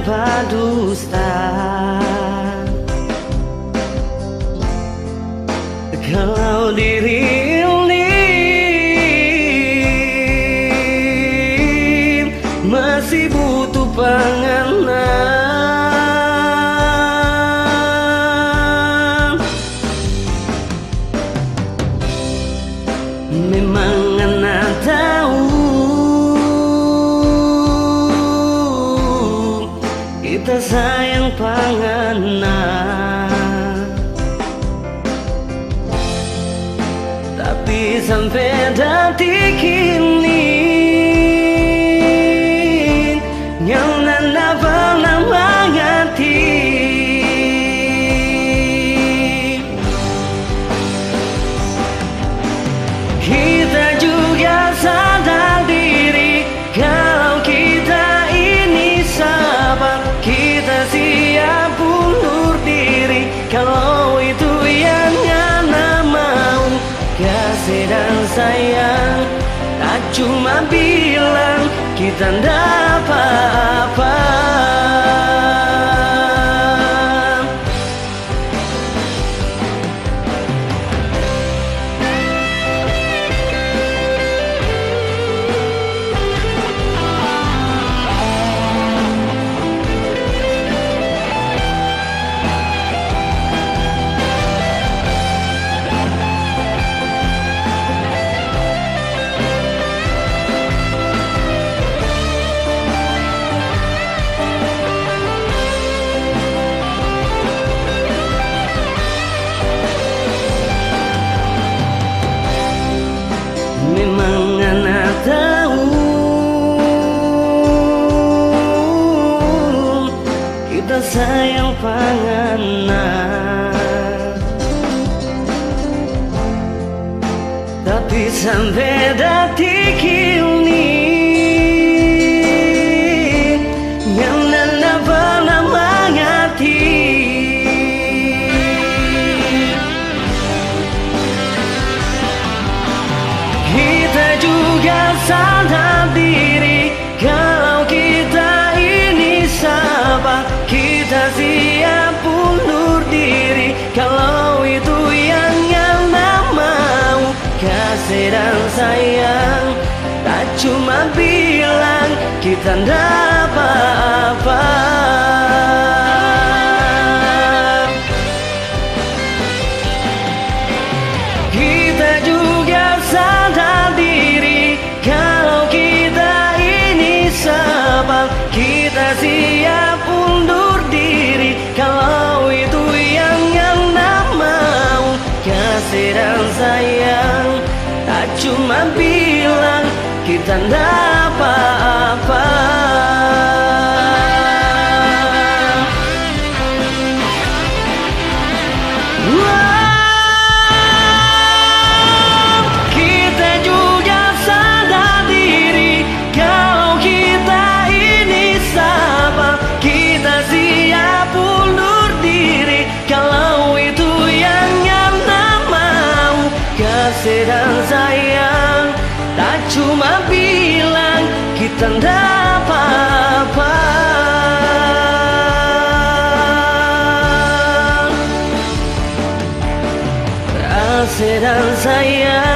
berdusta. Kalau diri ini masih butuh panganan, memang anak tahu kita sayang panganan, tapi sampai detik ini yang nanda pernah mengerti. Kita juga sadar diri kalau kita ini sabar, kita siap undur diri kalau itu yang Ana mau. Kasih dan sayang tak cuma bilang kita ndak apa-apa. Memang anak tahu kita sayang panganan, tapi sampai detik ini yang Nana pernah mengerti. Kita juga sadar diri kalau kita ini sabar, kita siap undur diri kalau itu yang Ana mau. Kasih dan sayang tak cuma bilang kita ndak apa-apa. Kita juga sadar diri kalau kita ini sabar, kita siap undur diri kalau itu yang Ana mau. Kasih dan sayang tak cuma bilang kita ndak apa-apa. Kasih dan sayang tak cuma bilang kita ndak apa-apa. Kasih dan sayang